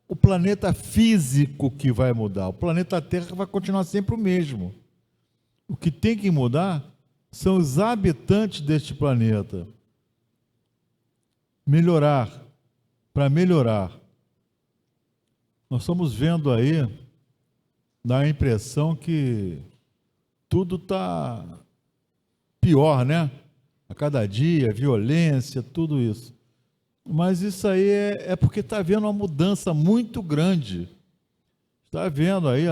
o planeta físico que vai mudar. O planeta Terra vai continuar sempre o mesmo. O que tem que mudar são os habitantes deste planeta. Para melhorar. Nós estamos vendo aí, dá a impressão que tudo está pior, né? A cada dia, violência, tudo isso. Mas isso aí é porque está havendo uma mudança muito grande. Está vendo aí,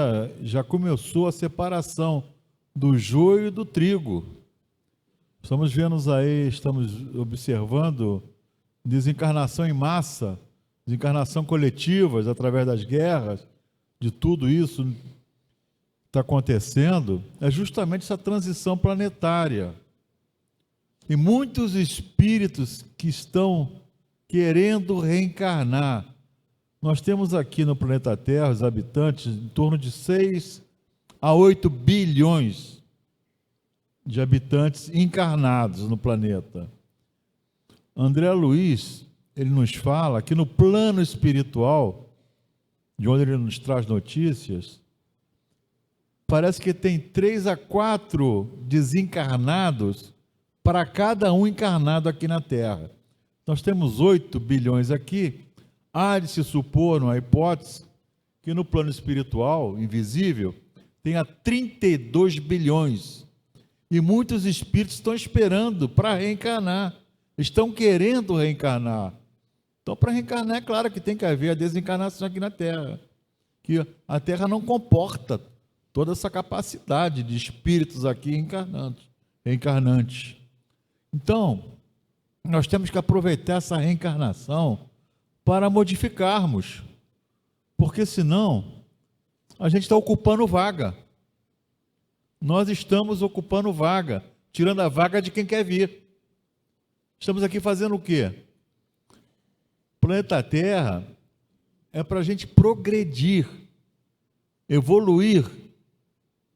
já começou a separação do joio e do trigo. Estamos vendo aí, estamos observando desencarnação em massa, desencarnação coletivas através das guerras, de tudo isso que está acontecendo, é justamente essa transição planetária. E muitos espíritos que estão querendo reencarnar. Nós temos aqui no planeta Terra, os habitantes, em torno de 6 a 8 bilhões de habitantes encarnados no planeta. André Luiz, ele nos fala que no plano espiritual, de onde ele nos traz notícias, parece que tem 3 a 4 desencarnados para cada um encarnado aqui na Terra. Nós temos 8 bilhões aqui. Há de se supor, numa hipótese, que no plano espiritual, invisível, tenha 32 bilhões. E muitos espíritos estão esperando para reencarnar. Estão querendo reencarnar. Então, para reencarnar, é claro que tem que haver a desencarnação aqui na Terra. Que a Terra não comporta toda essa capacidade de espíritos aqui reencarnantes. Então, nós temos que aproveitar essa reencarnação para modificarmos. Porque senão, a gente está ocupando vaga. Nós estamos ocupando vaga, tirando a vaga de quem quer vir. Estamos aqui fazendo o quê? O planeta Terra é para a gente progredir, evoluir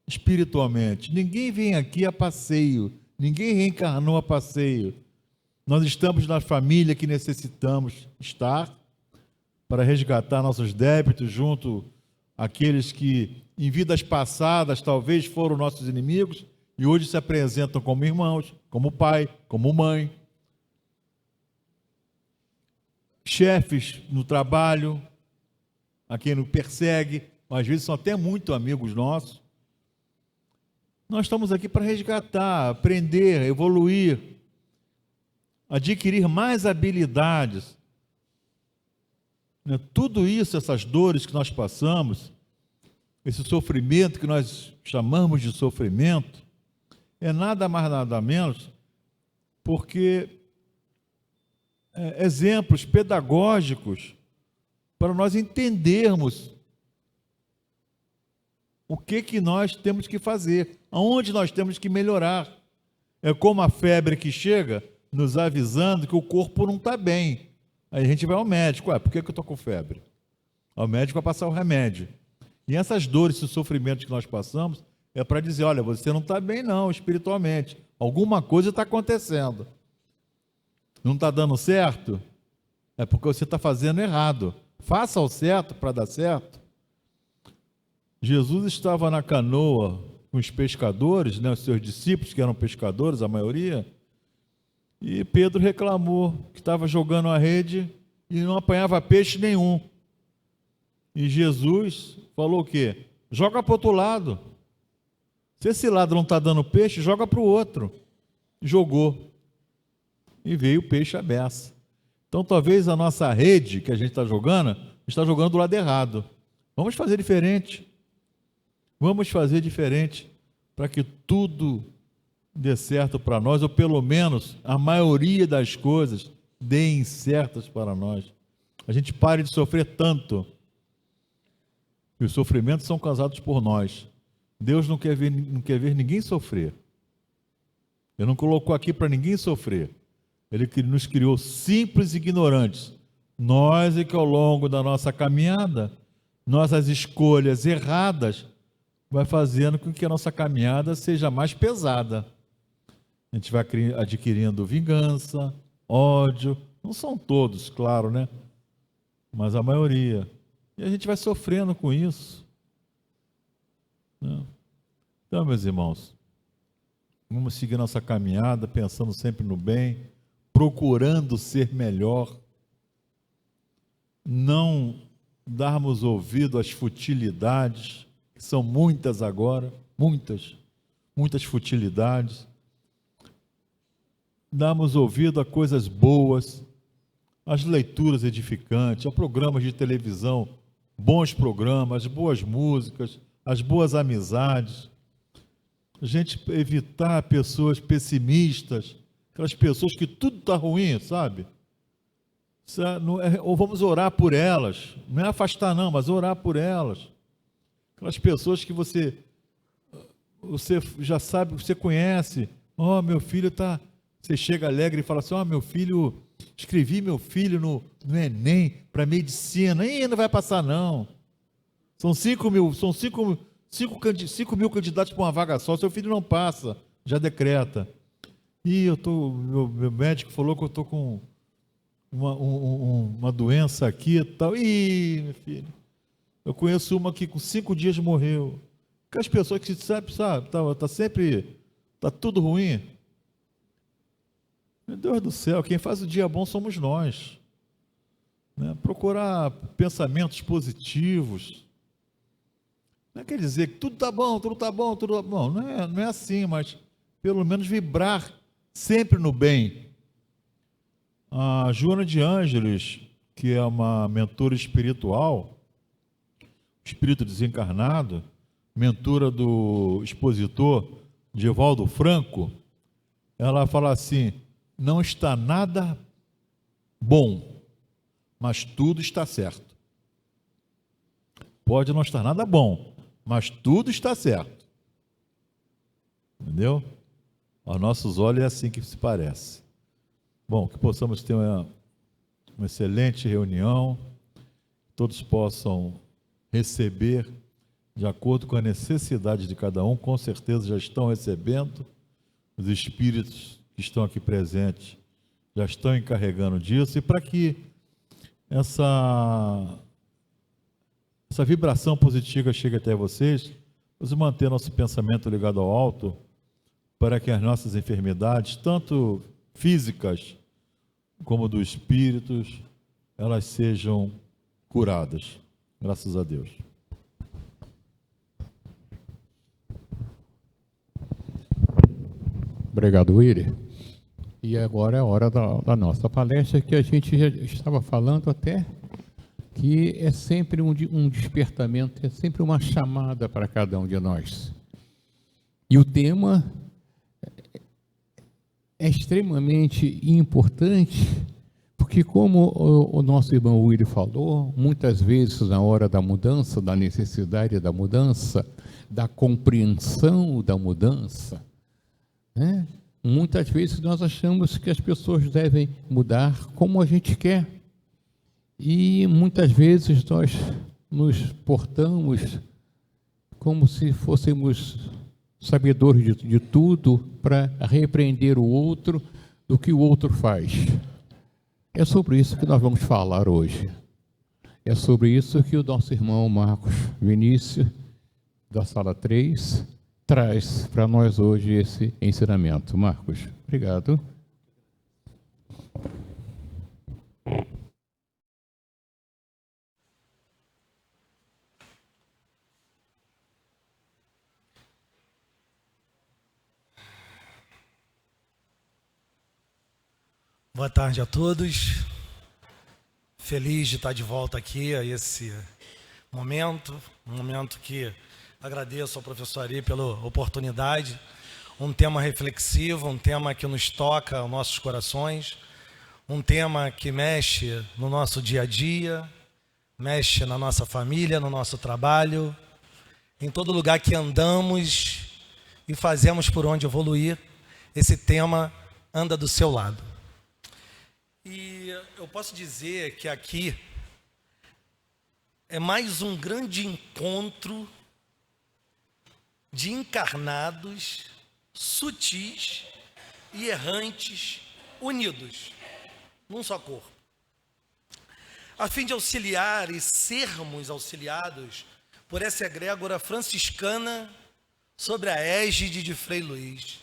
espiritualmente. Ninguém vem aqui a passeio, ninguém reencarnou a passeio. Nós estamos na família que necessitamos estar para resgatar nossos débitos junto àqueles que em vidas passadas talvez foram nossos inimigos e hoje se apresentam como irmãos, como pai, como mãe. Chefes no trabalho, a quem nos persegue, às vezes são até muito amigos nossos. Nós estamos aqui para resgatar, aprender, evoluir, adquirir mais habilidades. Tudo isso, essas dores que nós passamos, esse sofrimento que nós chamamos de sofrimento, é nada mais nada menos porque exemplos pedagógicos para nós entendermos o que nós temos que fazer, aonde nós temos que melhorar. É como a febre que chega nos avisando que o corpo não está bem. Aí a gente vai ao médico. Por que eu estou com febre? O médico vai passar o remédio. E essas dores, esses sofrimentos que nós passamos, é para dizer, olha, você não está bem não, espiritualmente. Alguma coisa está acontecendo. Não está dando certo? É porque você está fazendo errado. Faça o certo para dar certo. Jesus estava na canoa com os pescadores, os seus discípulos, que eram pescadores, a maioria, e Pedro reclamou que estava jogando a rede e não apanhava peixe nenhum. E Jesus falou o quê? Joga para o outro lado. Se esse lado não está dando peixe, joga para o outro. Jogou. E veio o peixe à beça. Então, talvez a nossa rede que a gente está jogando do lado errado. Vamos fazer diferente. Vamos fazer diferente para que tudo dê certo para nós, ou pelo menos a maioria das coisas deem certas para nós. A gente pare de sofrer tanto. E os sofrimentos são causados por nós. Deus não quer ver ninguém sofrer. Ele não colocou aqui para ninguém sofrer. Ele nos criou simples e ignorantes. Nós é que ao longo da nossa caminhada, nossas escolhas erradas vai fazendo com que a nossa caminhada seja mais pesada. A gente vai adquirindo vingança, ódio. Não são todos, claro, né? Mas a maioria. E a gente vai sofrendo com isso, né? Então, meus irmãos, vamos seguir nossa caminhada, pensando sempre no bem, procurando ser melhor, não darmos ouvido às futilidades, que são muitas agora, muitas futilidades. Darmos ouvido a coisas boas, às leituras edificantes, a programas de televisão, bons programas, boas músicas, as boas amizades. A gente evitar pessoas pessimistas, aquelas pessoas que tudo está ruim, sabe? Ou vamos orar por elas, não é afastar não, mas orar por elas. Aquelas pessoas que você já sabe, você conhece. Oh, meu filho está... Você chega alegre e fala assim, meu filho, escrevi meu filho no Enem para medicina. Não vai passar não. São 5 mil candidatos para uma vaga só, seu filho não passa, já decreta. E meu médico falou que eu estou com uma doença aqui e tal. Ih, meu filho, eu conheço uma que com 5 dias morreu. Aquelas pessoas que sabe, tá tudo ruim. Meu Deus do céu, quem faz o dia bom somos nós, né? Procurar pensamentos positivos. Não quer dizer que tudo está bom, tudo está bom, tudo tá bom. Não é assim, mas pelo menos vibrar sempre no bem. A Joana de Ângeles, que é uma mentora espiritual, espírito desencarnado, mentora do expositor Divaldo Franco, ela fala assim: não está nada bom, mas tudo está certo. Pode não estar nada bom, mas tudo está certo. Entendeu? Aos nossos olhos é assim que se parece. Bom, que possamos ter uma excelente reunião, todos possam receber de acordo com a necessidade de cada um, com certeza já estão recebendo, os espíritos que estão aqui presentes já estão encarregando disso, e para que essa vibração positiva chegue até vocês, vamos manter nosso pensamento ligado ao alto, para que as nossas enfermidades, tanto físicas como dos espíritos, elas sejam curadas. Graças a Deus. Obrigado, Willy. E agora é a hora da nossa palestra, que a gente já estava falando até, que é sempre um despertamento, é sempre uma chamada para cada um de nós. E o tema é extremamente importante, porque como o nosso irmão Willy falou, muitas vezes na hora da mudança, da necessidade da mudança, da compreensão da mudança, né? Muitas vezes nós achamos que as pessoas devem mudar como a gente quer. E muitas vezes nós nos portamos como se fôssemos sabedores de tudo para repreender o outro do que o outro faz. É sobre isso que nós vamos falar hoje. É sobre isso que o nosso irmão Marcos Vinícius, da sala 3, traz para nós hoje esse ensinamento. Marcos, obrigado. Boa tarde a todos. Feliz de estar de volta aqui a esse momento, um momento que agradeço ao professor Ari pela oportunidade, um tema reflexivo, um tema que nos toca aos nossos corações, um tema que mexe no nosso dia a dia, mexe na nossa família, no nosso trabalho, em todo lugar que andamos e fazemos por onde evoluir, esse tema anda do seu lado. E eu posso dizer que aqui é mais um grande encontro de encarnados, sutis e errantes, unidos num só corpo. a fim de auxiliar e sermos auxiliados por essa egrégora franciscana sobre a égide de Frei Luís.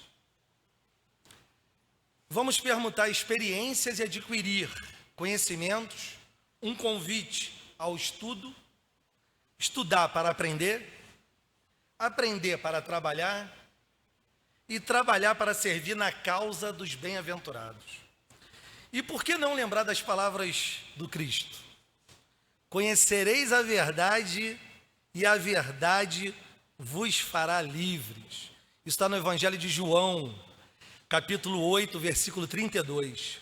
Vamos permutar experiências e adquirir conhecimentos, um convite ao estudo, estudar para aprender, aprender para trabalhar e trabalhar para servir na causa dos bem-aventurados. E por que não lembrar das palavras do Cristo? Conhecereis a verdade e a verdade vos fará livres. Isso está no Evangelho de João, capítulo 8, versículo 32.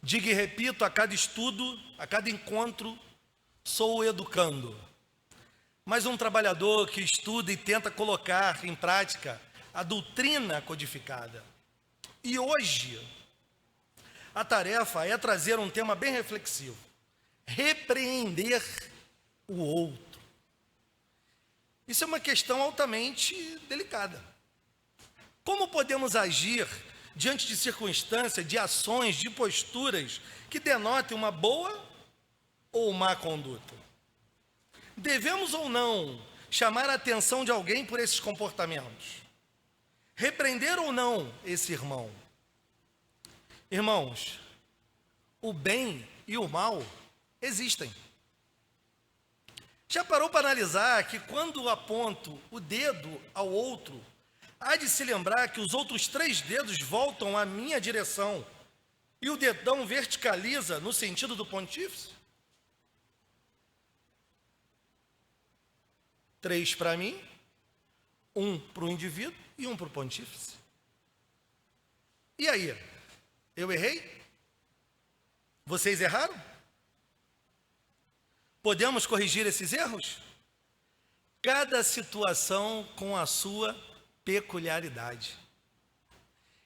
Digo e repito, a cada estudo, a cada encontro, sou educando. Mas um trabalhador que estuda e tenta colocar em prática a doutrina codificada. E hoje, a tarefa é trazer um tema bem reflexivo: repreender o outro. Isso é uma questão altamente delicada. Como podemos agir diante de circunstâncias, de ações, de posturas que denotem uma boa ou má conduta? Devemos ou não chamar a atenção de alguém por esses comportamentos? Repreender ou não esse irmão? Irmãos, o bem e o mal existem. Já parou para analisar que quando aponto o dedo ao outro, há de se lembrar que os outros 3 dedos voltam à minha direção e o dedão verticaliza no sentido do pontífice? 3 para mim, 1 para o indivíduo e 1 para o pontífice. E aí? Eu errei? Vocês erraram? Podemos corrigir esses erros? Cada situação com a sua peculiaridade.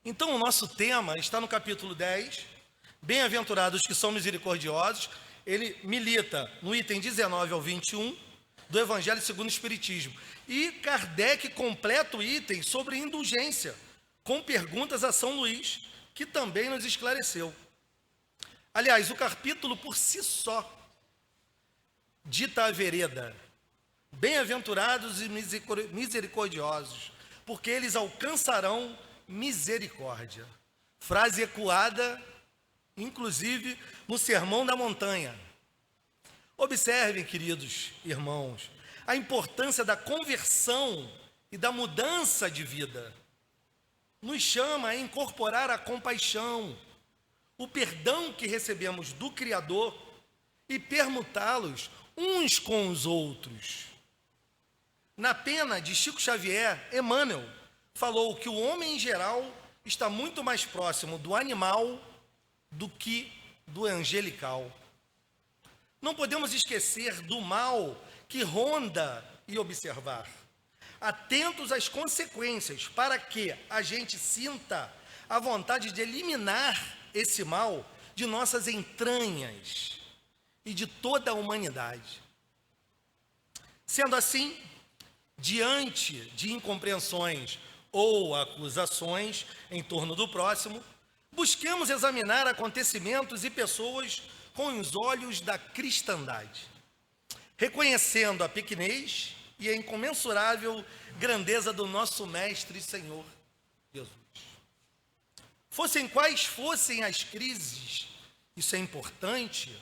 Então, o nosso tema está no capítulo 10, Bem-aventurados que são misericordiosos. Ele milita no item 19 ao 21 do Evangelho segundo o Espiritismo. E Kardec completa o item sobre indulgência, com perguntas a São Luís, que também nos esclareceu. Aliás, o capítulo por si só dita a vereda: bem-aventurados e misericordiosos, porque eles alcançarão misericórdia. Frase ecoada, inclusive, no Sermão da Montanha. Observem, queridos irmãos, a importância da conversão e da mudança de vida. Nos chama a incorporar a compaixão, o perdão que recebemos do Criador e permutá-los uns com os outros. Na pena de Chico Xavier, Emmanuel falou que o homem em geral está muito mais próximo do animal do que do angelical. Não podemos esquecer do mal que ronda e observar, atentos às consequências, para que a gente sinta a vontade de eliminar esse mal de nossas entranhas e de toda a humanidade. Sendo assim, diante de incompreensões ou acusações em torno do próximo, busquemos examinar acontecimentos e pessoas com os olhos da cristandade, reconhecendo a pequenez e a incomensurável grandeza do nosso Mestre e Senhor Jesus. Fossem quais fossem as crises, isso é importante,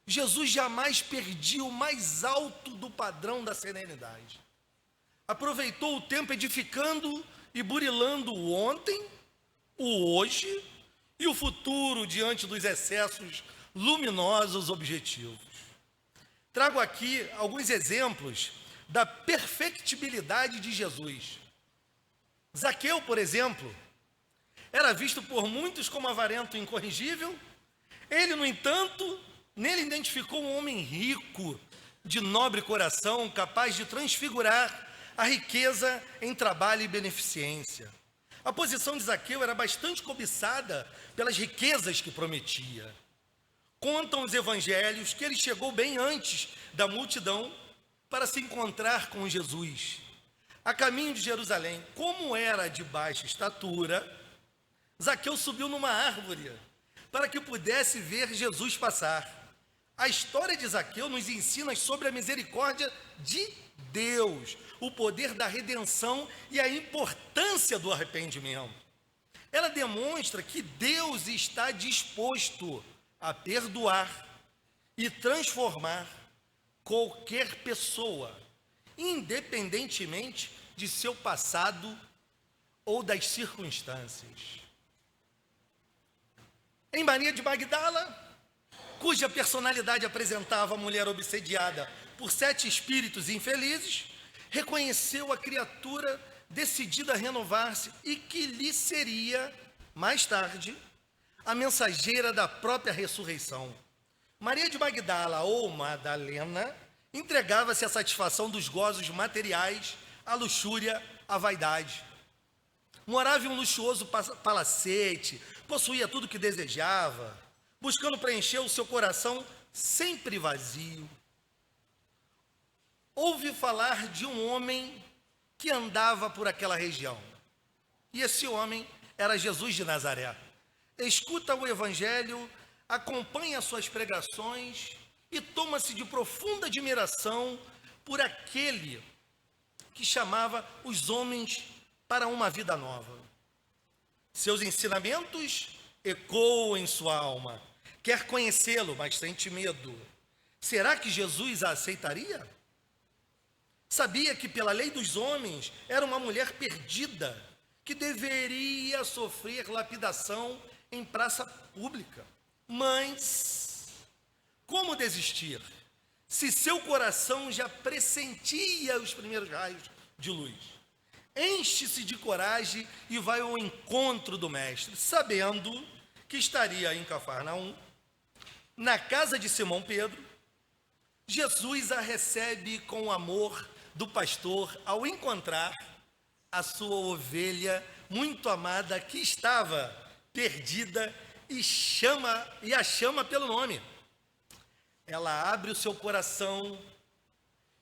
Jesus jamais perdia o mais alto do padrão da serenidade. Aproveitou o tempo edificando e burilando o ontem, o hoje e o futuro diante dos excessos luminosos objetivos. Trago aqui alguns exemplos da perfectibilidade de Jesus. Zaqueu, por exemplo, era visto por muitos como avarento e incorrigível. Ele, no entanto, nele identificou um homem rico, de nobre coração, capaz de transfigurar a riqueza em trabalho e beneficência. A posição de Zaqueu era bastante cobiçada pelas riquezas que prometia. Contam os evangelhos que ele chegou bem antes da multidão para se encontrar com Jesus. A caminho de Jerusalém, como era de baixa estatura, Zaqueu subiu numa árvore para que pudesse ver Jesus passar. A história de Zaqueu nos ensina sobre a misericórdia de Deus, o poder da redenção e a importância do arrependimento. Ela demonstra que Deus está disposto a perdoar e transformar qualquer pessoa, independentemente de seu passado ou das circunstâncias. Em Maria de Magdala, cuja personalidade apresentava a mulher obsediada por 7 espíritos infelizes, reconheceu a criatura decidida a renovar-se e que lhe seria, mais tarde, a mensageira da própria ressurreição. Maria de Magdala, ou Madalena, entregava-se à satisfação dos gozos materiais, à luxúria, à vaidade. Morava em um luxuoso palacete, possuía tudo o que desejava, buscando preencher o seu coração sempre vazio. Ouve falar de um homem que andava por aquela região. E esse homem era Jesus de Nazaré. Escuta o evangelho, acompanha suas pregações e toma-se de profunda admiração por aquele que chamava os homens para uma vida nova. Seus ensinamentos ecoam em sua alma. Quer conhecê-lo, mas sente medo. Será que Jesus a aceitaria? Sabia que pela lei dos homens era uma mulher perdida, que deveria sofrer lapidação em praça pública. Mas como desistir, se seu coração já pressentia os primeiros raios de luz? Enche-se de coragem e vai ao encontro do mestre, sabendo que estaria em Cafarnaum, na casa de Simão Pedro. Jesus a recebe com o amor do pastor ao encontrar a sua ovelha muito amada que estava perdida e a chama pelo nome. Ela abre o seu coração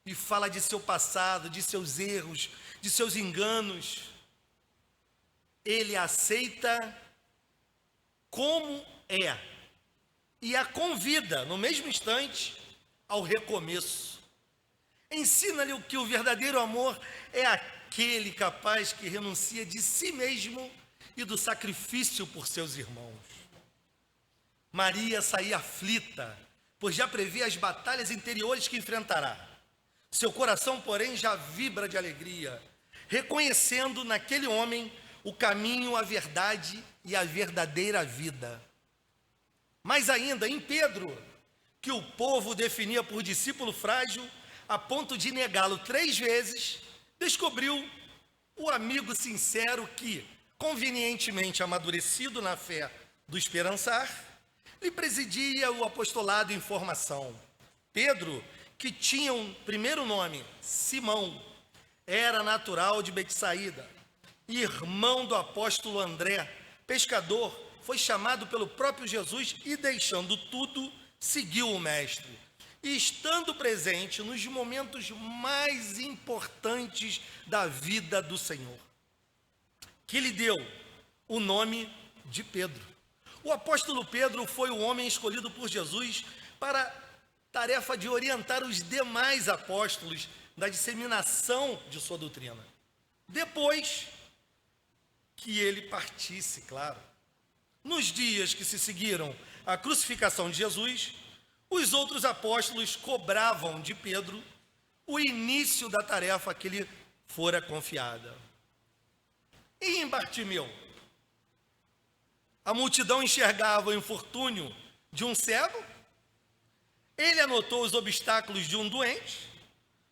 e fala de seu passado, de seus erros, de seus enganos. Ele a aceita como é e a convida no mesmo instante ao recomeço. Ensina-lhe que o verdadeiro amor é aquele capaz que renuncia de si mesmo e do sacrifício por seus irmãos. Maria saía aflita, pois já previa as batalhas interiores que enfrentará. Seu coração, porém, já vibra de alegria, reconhecendo naquele homem o caminho, a verdade e a verdadeira vida. Mais ainda, em Pedro, que o povo definia por discípulo frágil, a ponto de negá-lo 3 vezes, descobriu o amigo sincero que, convenientemente amadurecido na fé do esperançar, lhe presidia o apostolado em formação. Pedro, que tinha um primeiro nome, Simão, era natural de Betsaída, irmão do apóstolo André, pescador, foi chamado pelo próprio Jesus e, deixando tudo, seguiu o mestre. E estando presente nos momentos mais importantes da vida do Senhor, que lhe deu o nome de Pedro. O apóstolo Pedro foi o homem escolhido por Jesus para a tarefa de orientar os demais apóstolos na disseminação de sua doutrina. Depois que ele partisse, claro. Nos dias que se seguiram à crucificação de Jesus, os outros apóstolos cobravam de Pedro o início da tarefa que lhe fora confiada. E em Bartimeu, a multidão enxergava o infortúnio de um cego, ele anotou os obstáculos de um doente,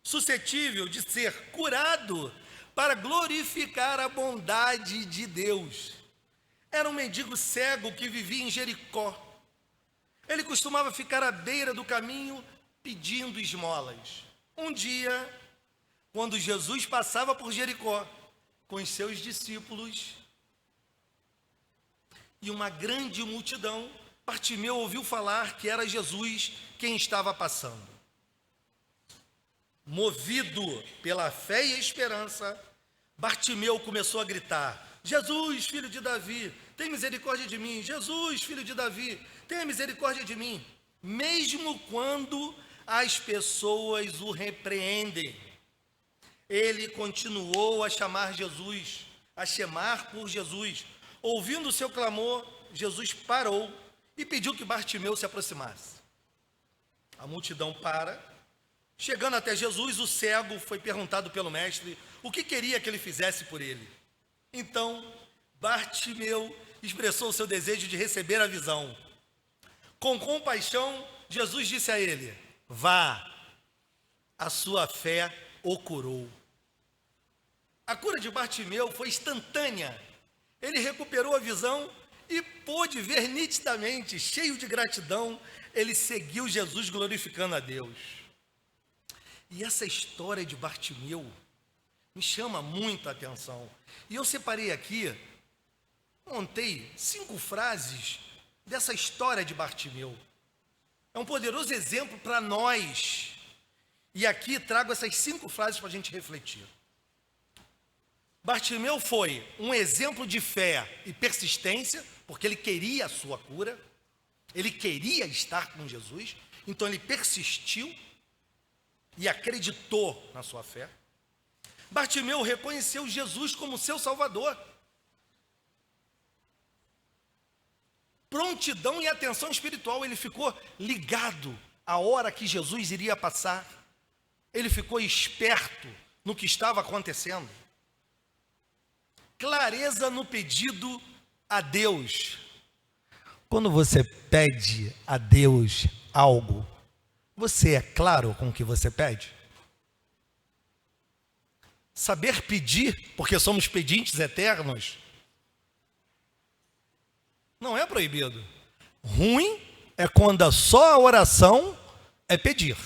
suscetível de ser curado para glorificar a bondade de Deus. Era um mendigo cego que vivia em Jericó. Ele costumava ficar à beira do caminho pedindo esmolas. Um dia, quando Jesus passava por Jericó com os seus discípulos e uma grande multidão, Bartimeu ouviu falar que era Jesus quem estava passando. Movido pela fé e a esperança, Bartimeu começou a gritar: Jesus, filho de Davi, tem misericórdia de mim. Jesus, filho de Davi, tenha misericórdia de mim. mesmo quando as pessoas o repreendem. Ele continuou a chamar por Jesus. Ouvindo o seu clamor, Jesus parou e pediu que Bartimeu se aproximasse. A multidão para. Chegando até Jesus, o cego foi perguntado pelo mestre o que queria que ele fizesse por ele. Então, Bartimeu expressou o seu desejo de receber a visão. Com compaixão, Jesus disse a ele: vá, a sua fé o curou. A cura de Bartimeu foi instantânea. Ele recuperou a visão e pôde ver nitidamente, cheio de gratidão, ele seguiu Jesus glorificando a Deus. E essa história de Bartimeu me chama muito a atenção. E eu separei aqui, montei 5 frases dessa história de Bartimeu. É um poderoso exemplo para nós. E aqui trago essas 5 frases para a gente refletir. Bartimeu foi um exemplo de fé e persistência, porque ele queria a sua cura, ele queria estar com Jesus, então ele persistiu e acreditou na sua fé. Bartimeu reconheceu Jesus como seu Salvador. Prontidão e atenção espiritual, ele ficou ligado à hora que Jesus iria passar. Ele ficou esperto no que estava acontecendo. Clareza no pedido a Deus. Quando você pede a Deus algo, você é claro com o que você pede? Saber pedir, porque somos pedintes eternos, não é proibido. Ruim é quando só a oração é pedir.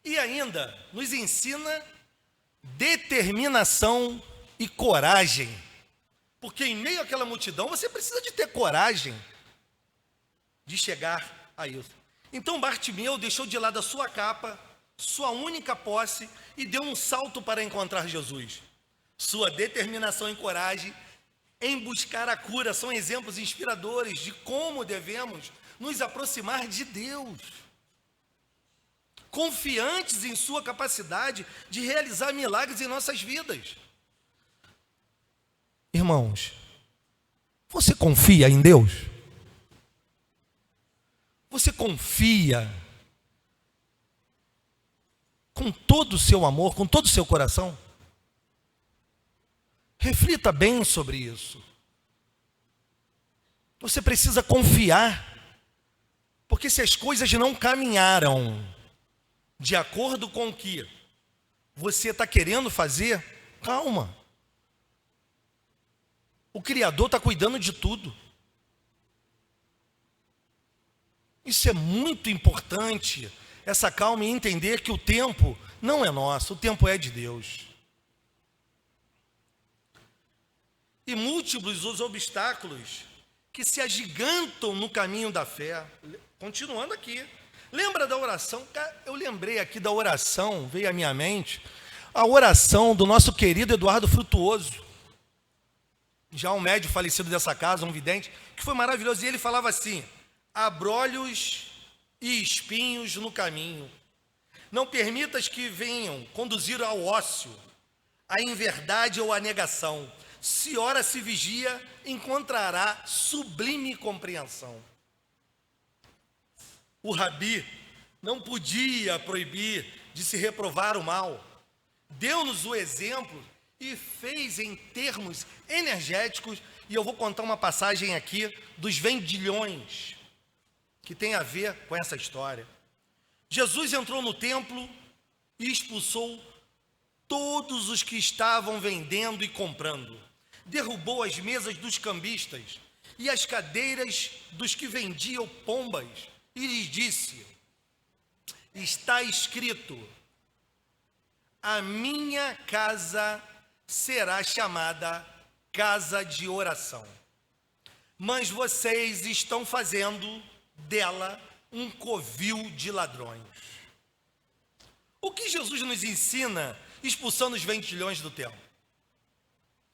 E ainda nos ensina determinação e coragem. Porque em meio àquela multidão você precisa de ter coragem de chegar a isso. Então Bartimeu deixou de lado a sua capa, sua única posse, e deu um salto para encontrar Jesus. Sua determinação e coragem em buscar a cura são exemplos inspiradores de como devemos nos aproximar de Deus, confiantes em sua capacidade de realizar milagres em nossas vidas. Irmãos, você confia em Deus? Você confia com todo o seu amor, com todo o seu coração? Reflita bem sobre isso. Você precisa confiar, porque se as coisas não caminharam de acordo com o que você está querendo fazer, calma. O Criador está cuidando de tudo. Isso é muito importante, essa calma e entender que o tempo não é nosso, o tempo é de Deus. E múltiplos os obstáculos que se agigantam no caminho da fé. Continuando aqui. Lembra da oração? Eu lembrei aqui da oração, veio à minha mente, a oração do nosso querido Eduardo Frutuoso. Já um médium falecido dessa casa, um vidente, que foi maravilhoso. E ele falava assim: abrolhos e espinhos no caminho. Não permitas que venham conduzir ao ócio, à inverdade ou à negação. Se ora se vigia, encontrará sublime compreensão. O Rabi não podia proibir de se reprovar o mal. Deu-nos o exemplo e fez em termos energéticos. E eu vou contar uma passagem aqui dos vendilhões, que tem a ver com essa história. Jesus entrou no templo e expulsou todos os que estavam vendendo e comprando. Derrubou as mesas dos cambistas e as cadeiras dos que vendiam pombas e lhes disse: está escrito, a minha casa será chamada casa de oração, mas vocês estão fazendo dela um covil de ladrões. O que Jesus nos ensina expulsando os vendilhões do templo?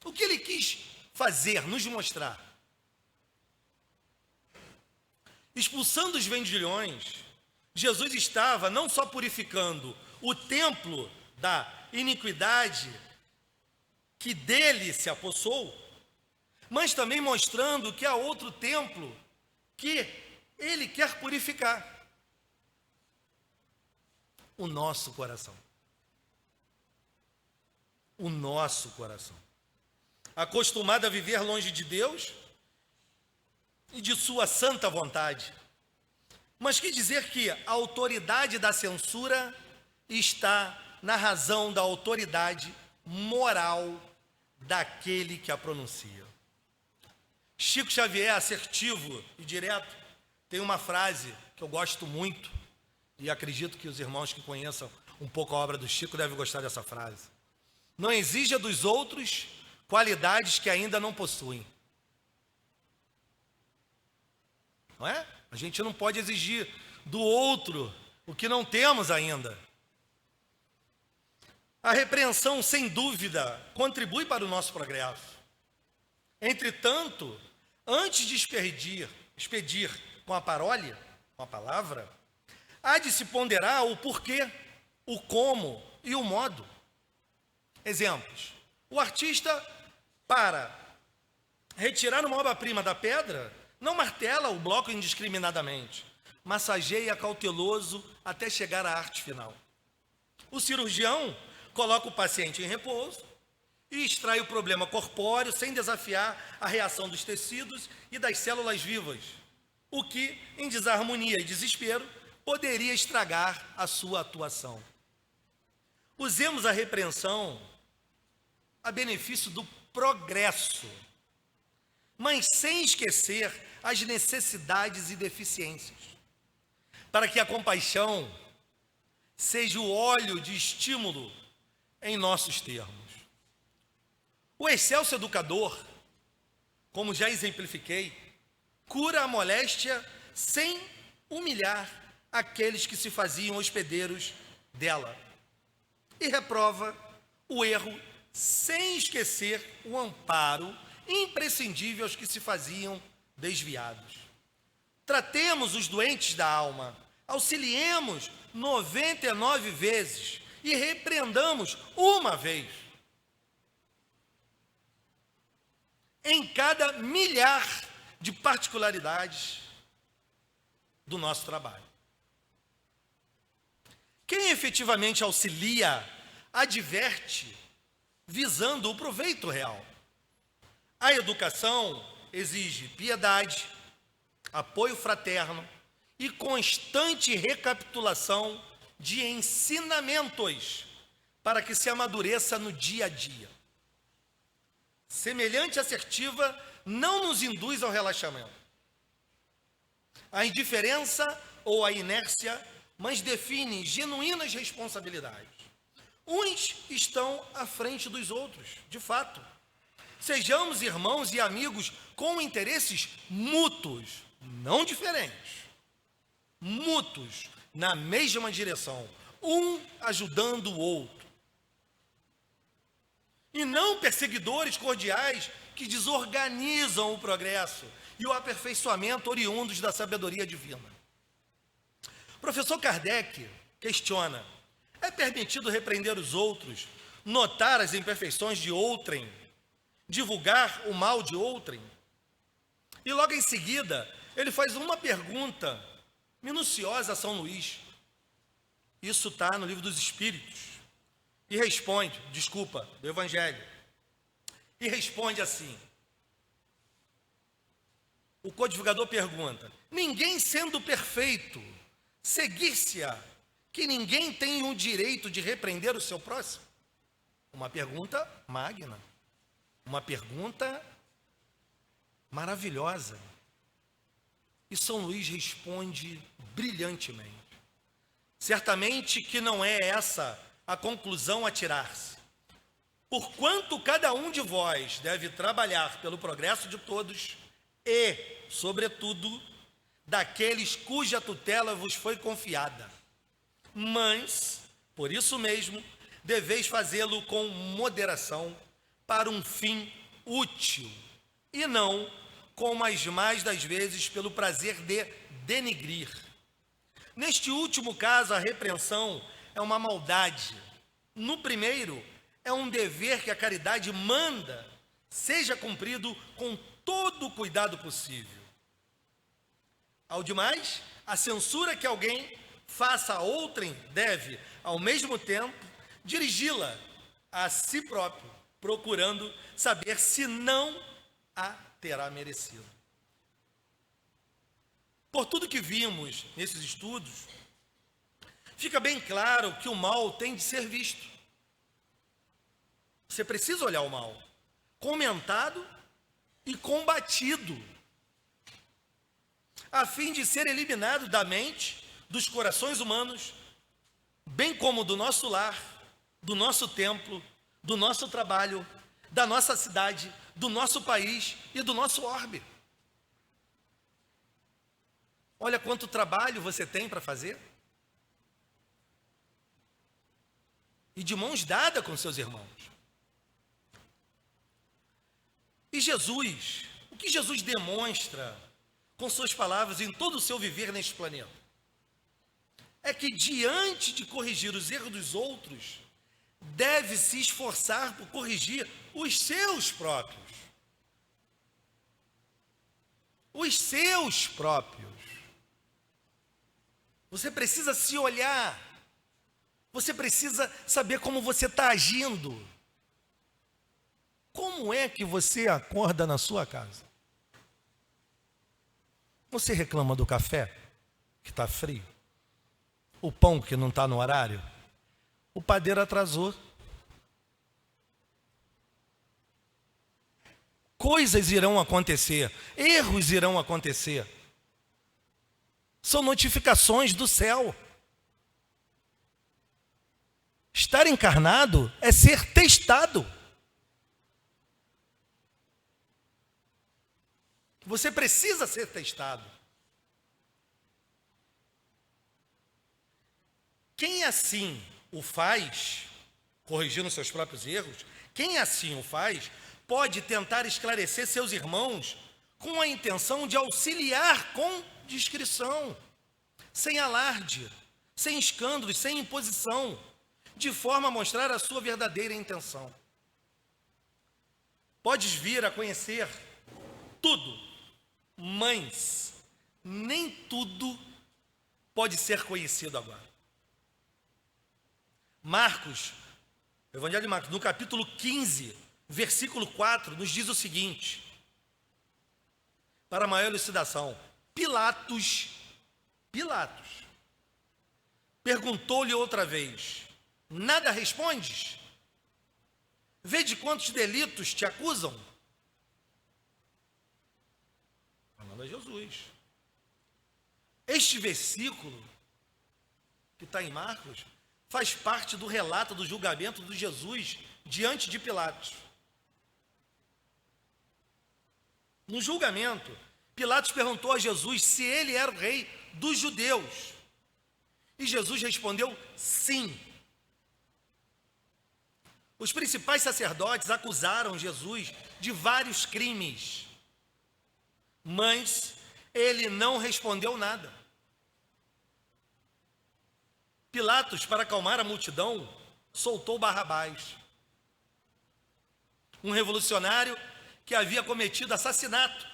O que ele quis fazer, nos mostrar? expulsando os vendilhões, Jesus estava não só purificando o templo da iniquidade que dele se apossou, mas também mostrando que há outro templo que ele quer purificar: o nosso coração. O nosso coração. Acostumado a viver longe de Deus e de sua santa vontade. Mas que dizer que a autoridade da censura está na razão da autoridade moral daquele que a pronuncia. Chico Xavier, assertivo e direto, tem uma frase que eu gosto muito, e acredito que os irmãos que conheçam um pouco a obra do Chico devem gostar dessa frase: não exija dos outros qualidades que ainda não possuem. Não é? A gente não pode exigir do outro o que não temos ainda. A repreensão, sem dúvida, contribui para o nosso progresso. Entretanto, antes de expedir com a parólia, com a palavra, há de se ponderar o porquê, o como e o modo. Exemplos: o artista, para retirar uma obra-prima da pedra, não martela o bloco indiscriminadamente, massageia cauteloso até chegar à arte final. O cirurgião coloca o paciente em repouso e extrai o problema corpóreo sem desafiar a reação dos tecidos e das células vivas, o que, em desarmonia e desespero, poderia estragar a sua atuação. Usemos a repreensão a benefício do progresso, mas sem esquecer as necessidades e deficiências, para que a compaixão seja o óleo de estímulo em nossos termos. O excelso educador, como já exemplifiquei, cura a moléstia sem humilhar aqueles que se faziam hospedeiros dela, e reprova o erro sem esquecer o amparo imprescindível aos que se faziam desviados. Tratemos os doentes da alma, auxiliemos 99 vezes e repreendamos uma vez em cada milhar de particularidades do nosso trabalho. Quem efetivamente auxilia, adverte, visando o proveito real. A educação exige piedade, apoio fraterno e constante recapitulação de ensinamentos para que se amadureça no dia a dia. Semelhante assertiva não nos induz ao relaxamento, à indiferença ou à inércia, mas define genuínas responsabilidades. Uns estão à frente dos outros, de fato. Sejamos irmãos e amigos com interesses mútuos, não diferentes, mútuos, na mesma direção, um ajudando o outro. E não perseguidores cordiais que desorganizam o progresso e o aperfeiçoamento oriundos da sabedoria divina. O professor Kardec questiona: é permitido repreender os outros, notar as imperfeições de outrem, divulgar o mal de outrem? E logo em seguida, ele faz uma pergunta minuciosa a São Luís. Isso está no Livro dos Espíritos. E responde, do Evangelho. E responde assim. O codificador pergunta: ninguém sendo perfeito, seguir-se-á que ninguém tem o direito de repreender o seu próximo? Uma pergunta magna. Uma pergunta maravilhosa. E São Luís responde brilhantemente. Certamente que não é essa a conclusão a tirar-se. Porquanto cada um de vós deve trabalhar pelo progresso de todos e, sobretudo, daqueles cuja tutela vos foi confiada. Mas, por isso mesmo, deveis fazê-lo com moderação, para um fim útil, e não, como as mais das vezes, pelo prazer de denigrir. Neste último caso, a repreensão é uma maldade. No primeiro, é um dever que a caridade manda seja cumprido com todo o cuidado possível. Ao demais, a censura que alguém faça a outrem deve, ao mesmo tempo, dirigi-la a si próprio, procurando saber se não a terá merecido. Por tudo que vimos nesses estudos, fica bem claro que o mal tem de ser visto. Você precisa olhar o mal, comentado e combatido, a fim de ser eliminado da mente, dos corações humanos, bem como do nosso lar, do nosso templo, do nosso trabalho, da nossa cidade, do nosso país e do nosso orbe. Olha quanto trabalho você tem para fazer. E de mãos dadas com seus irmãos. E Jesus, o que Jesus demonstra com suas palavras em todo o seu viver neste planeta? É que diante de corrigir os erros dos outros, deve se esforçar por corrigir os seus próprios. Os seus próprios. Você precisa se olhar. Você precisa saber como você está agindo. Como é que você acorda na sua casa? Você reclama do café que está frio? O pão que não está no horário? O padeiro atrasou. Coisas irão acontecer, erros irão acontecer. São notificações do céu. Estar encarnado é ser testado. Você precisa ser testado. Quem assim o faz, corrigindo seus próprios erros, quem assim o faz, pode tentar esclarecer seus irmãos com a intenção de auxiliar com discrição, sem alarde, sem escândalos, sem imposição, de forma a mostrar a sua verdadeira intenção. Podes vir a conhecer tudo, mas nem tudo pode ser conhecido agora. Marcos, o Evangelho de Marcos, no capítulo 15, versículo 4, nos diz o seguinte, para maior elucidação: Pilatos perguntou-lhe outra vez: nada respondes? Vê de quantos delitos te acusam? Falando a Jesus. Este versículo, que está em Marcos, faz parte do relato do julgamento de Jesus diante de Pilatos. No julgamento, Pilatos perguntou a Jesus se ele era o rei dos judeus. E Jesus respondeu sim. Os principais sacerdotes acusaram Jesus de vários crimes, mas ele não respondeu nada. Pilatos, para acalmar a multidão, soltou Barrabás, um revolucionário que havia cometido assassinato,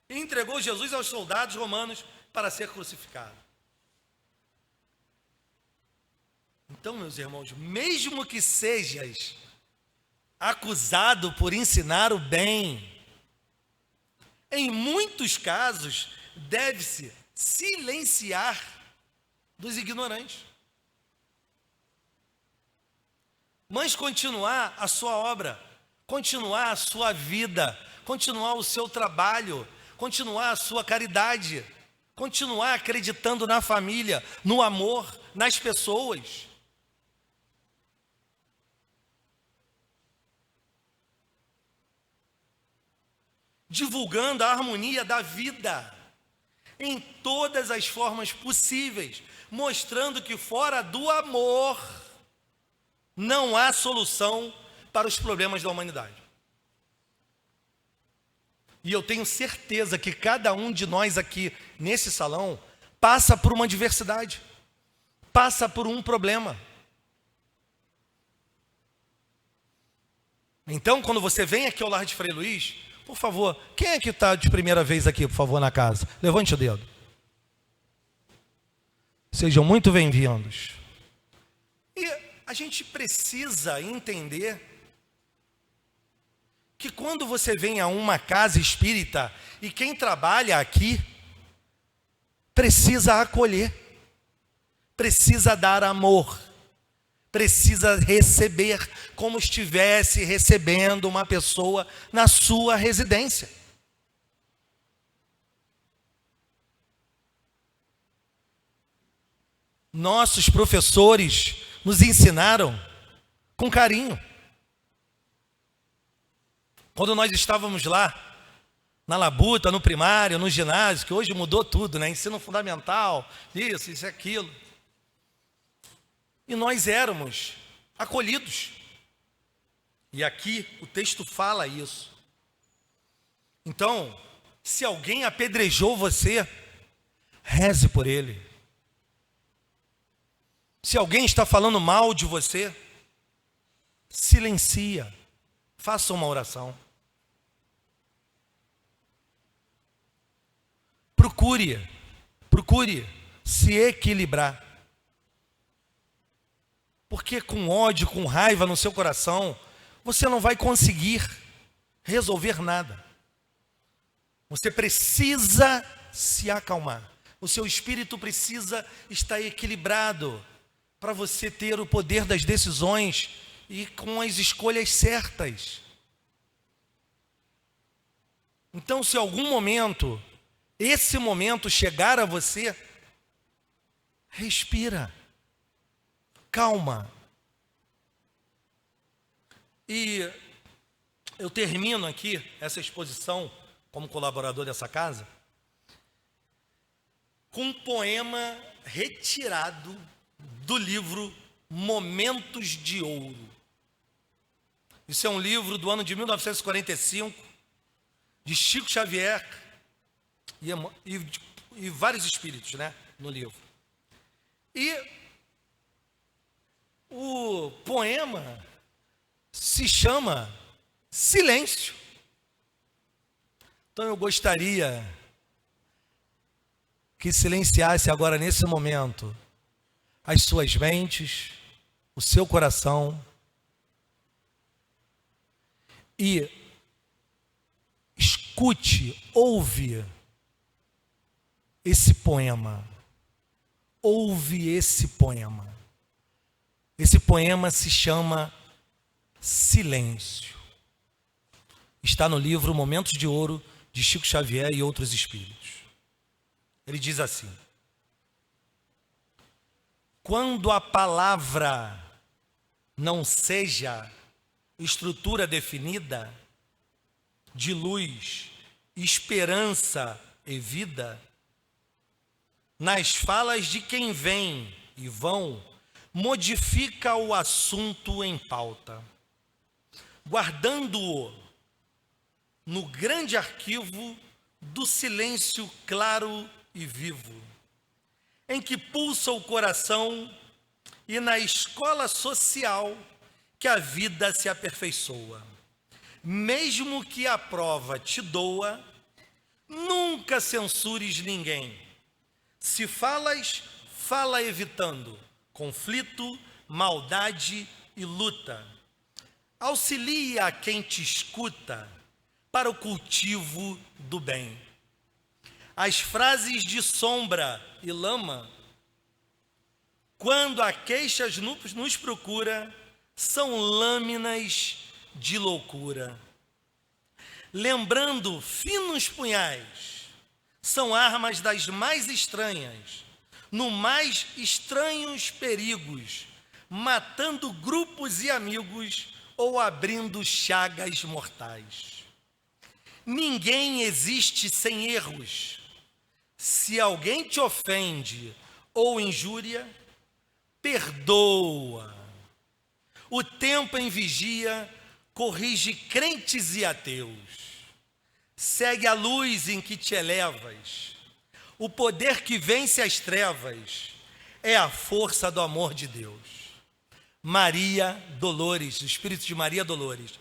e entregou Jesus aos soldados romanos para ser crucificado. Então, meus irmãos, mesmo que sejas acusado por ensinar o bem, em muitos casos deve-se silenciar dos ignorantes, mas continuar a sua obra, continuar a sua vida, continuar o seu trabalho, continuar a sua caridade, continuar acreditando na família, no amor, nas pessoas. Divulgando a harmonia da vida em todas as formas possíveis, mostrando que fora do amor não há solução para os problemas da humanidade. E eu tenho certeza que cada um de nós aqui nesse salão passa por uma adversidade, passa por um problema. Então, quando você vem aqui ao lar de Frei Luiz, por favor, quem é que está de primeira vez aqui, por favor, na casa? Levante o dedo. Sejam muito bem-vindos. E a gente precisa entender que quando você vem a uma casa espírita e quem trabalha aqui precisa acolher, precisa dar amor, precisa receber como estivesse recebendo uma pessoa na sua residência. Nossos professores nos ensinaram com carinho. Quando nós estávamos lá, na labuta, no primário, no ginásio, que hoje mudou tudo, né? Ensino fundamental, isso e aquilo. E nós éramos acolhidos. E aqui o texto fala isso. Então, se alguém apedrejou você, reze por ele. Se alguém está falando mal de você, silencia. Faça uma oração. Procure se equilibrar. Porque com ódio, com raiva no seu coração, você não vai conseguir resolver nada. Você precisa se acalmar. O seu espírito precisa estar equilibrado para você ter o poder das decisões e com as escolhas certas. Então, se algum momento, esse momento chegar a você, respira, calma. E eu termino aqui essa exposição como colaborador dessa casa com um poema retirado do livro Momentos de Ouro. Isso é um livro do ano de 1945, de Chico Xavier e vários espíritos, né, no livro. E o poema se chama Silêncio. Então eu gostaria que silenciasse agora nesse momento as suas mentes, o seu coração e escute, ouve esse poema. Ouve esse poema. Esse poema se chama Silêncio. Está no livro Momentos de Ouro, de Chico Xavier e outros espíritos. Ele diz assim: quando a palavra não seja estrutura definida, de luz, esperança e vida, nas falas de quem vem e vão, modifica o assunto em pauta, guardando-o no grande arquivo do silêncio claro e vivo, em que pulsa o coração e na escola social que a vida se aperfeiçoa. Mesmo que a prova te doa, nunca censures ninguém. Se falas, fala evitando conflito, maldade e luta. Auxilia a quem te escuta para o cultivo do bem. As frases de sombra e lama, quando a queixas nos procura, são lâminas de loucura. Lembrando finos punhais, são armas das mais estranhas, no mais estranhos perigos, matando grupos e amigos ou abrindo chagas mortais. Ninguém existe sem erros. Se alguém te ofende ou injúria, perdoa. O tempo em vigia corrige crentes e ateus. segue a luz em que te elevas. O poder que vence as trevas é a força do amor de Deus. Maria Dolores, o Espírito de Maria Dolores.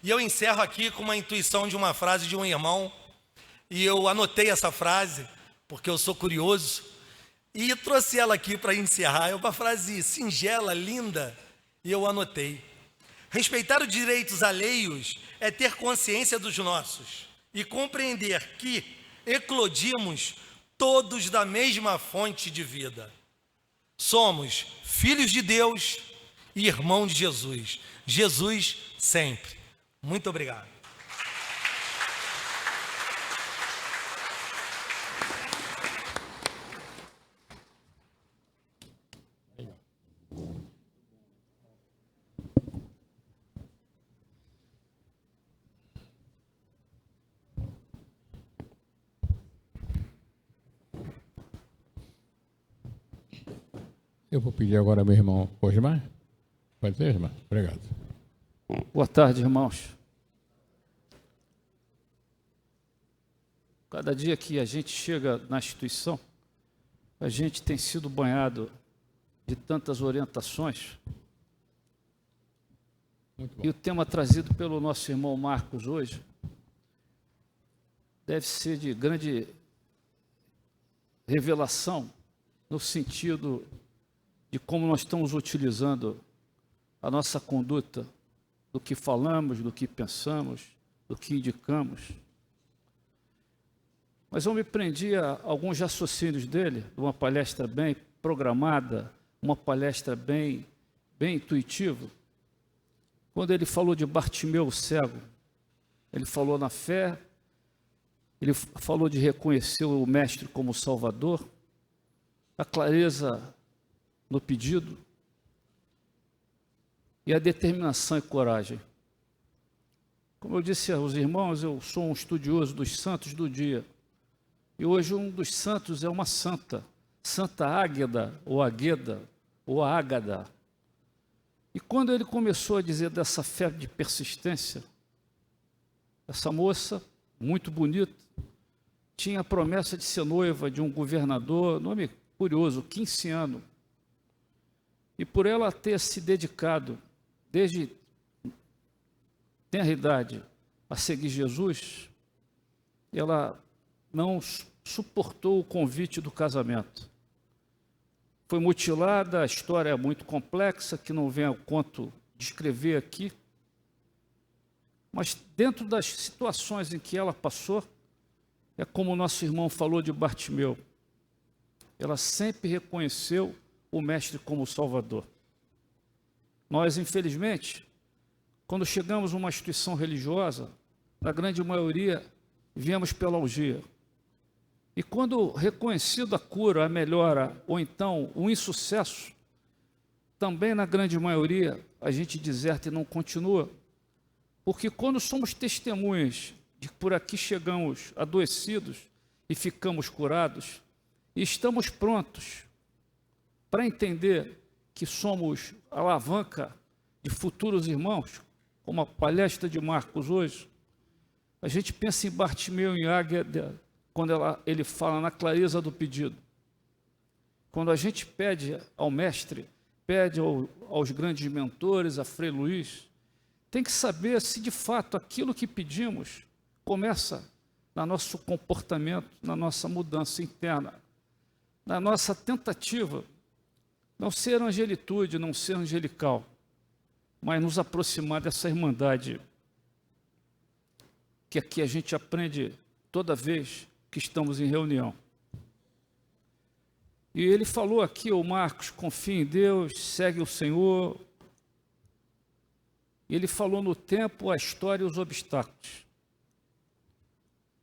E eu encerro aqui com uma intuição de uma frase de um irmão, e eu anotei essa frase, porque eu sou curioso, e trouxe ela aqui para encerrar. É uma frase singela, linda, e eu anotei. Respeitar os direitos alheios é ter consciência dos nossos e compreender que eclodimos todos da mesma fonte de vida. Somos filhos de Deus e irmão de Jesus. Jesus sempre. Muito obrigado. Eu vou pedir agora ao meu irmão Osmar. Pode ser, irmão? Obrigado. Boa tarde, irmãos. Cada dia que a gente chega na instituição, a gente tem sido banhado de tantas orientações. Muito bom. E o tema trazido pelo nosso irmão Marcos hoje deve ser de grande revelação no sentido de como nós estamos utilizando a nossa conduta, do que falamos, do que pensamos, do que indicamos. Mas eu me prendi a alguns raciocínios dele, de uma palestra bem programada, uma palestra bem intuitiva, quando ele falou de Bartimeu, o cego. Ele falou na fé, ele falou de reconhecer o Mestre como Salvador, a clareza no pedido e a determinação e coragem. Como eu disse aos irmãos, eu sou um estudioso dos santos do dia. E hoje um dos santos é uma santa, Santa Águeda, ou Agueda, ou Ágada. E quando ele começou a dizer dessa fé de persistência, essa moça, muito bonita, tinha a promessa de ser noiva de um governador, nome curioso, Quinciano. E por ela ter se dedicado, desde tenra idade, a seguir Jesus, ela não suportou o convite do casamento. Foi mutilada, a história é muito complexa, que não vem ao conto descrever aqui. Mas dentro das situações em que ela passou, é como o nosso irmão falou de Bartimeu. Ela sempre reconheceu o Mestre como Salvador. Nós, infelizmente, quando chegamos a uma instituição religiosa, na grande maioria, viemos pela algia. E quando reconhecida a cura, a melhora, ou então o insucesso, também na grande maioria, a gente deserta e não continua. Porque quando somos testemunhas de que por aqui chegamos adoecidos e ficamos curados, e estamos prontos para entender que somos alavanca de futuros irmãos, como a palestra de Marcos hoje, a gente pensa em Bartimeu, em Águeda, quando ele fala na clareza do pedido. Quando a gente pede ao mestre, pede aos grandes mentores, a Frei Luiz, tem que saber se de fato aquilo que pedimos começa no nosso comportamento, na nossa mudança interna, na nossa tentativa, não ser angelitude, não ser angelical, mas nos aproximar dessa irmandade que aqui a gente aprende toda vez que estamos em reunião. E ele falou aqui, o Marcos, confia em Deus, segue o Senhor. Ele falou no tempo, a história e os obstáculos.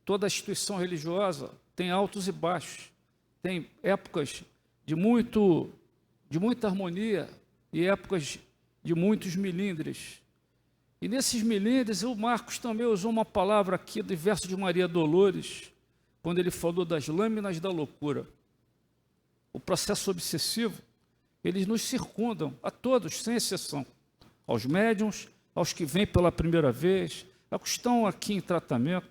Toda instituição religiosa tem altos e baixos, tem épocas de muita harmonia e épocas de muitos milindres. E nesses milindres, o Marcos também usou uma palavra aqui do verso de Maria Dolores, quando ele falou das lâminas da loucura. O processo obsessivo, eles nos circundam, a todos, sem exceção, aos médiuns, aos que vêm pela primeira vez, aos que estão aqui em tratamento.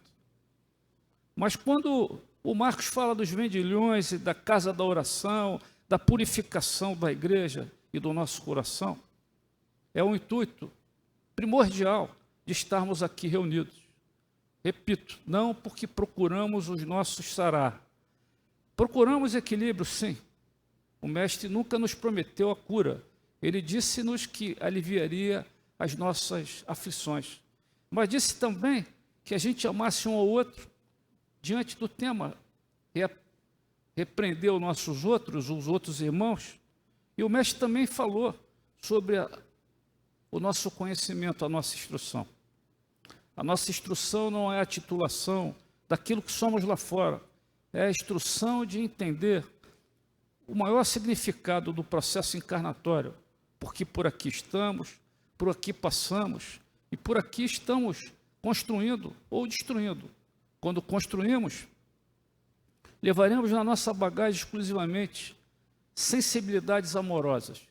Mas quando o Marcos fala dos vendilhões e da casa da oração, da purificação da igreja e do nosso coração, é o intuito primordial de estarmos aqui reunidos. Repito, não porque procuramos os nossos sará. Procuramos equilíbrio, sim. O Mestre nunca nos prometeu a cura. Ele disse-nos que aliviaria as nossas aflições. Mas disse também que a gente amasse um ao outro diante do tema repreender os outros irmãos. E o Mestre também falou sobre o nosso conhecimento, a nossa instrução. A nossa instrução não é a titulação daquilo que somos lá fora, é a instrução de entender o maior significado do processo encarnatório, porque por aqui estamos, por aqui passamos e por aqui estamos construindo ou destruindo. Quando construímos, levaremos na nossa bagagem exclusivamente sensibilidades amorosas.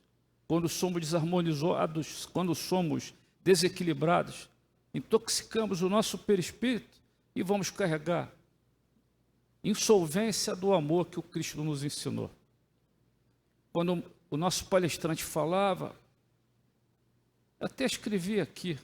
Quando somos desarmonizados, quando somos desequilibrados, intoxicamos o nosso perispírito e vamos carregar insolvência do amor que o Cristo nos ensinou. Quando o nosso palestrante falava, até escrevi aqui,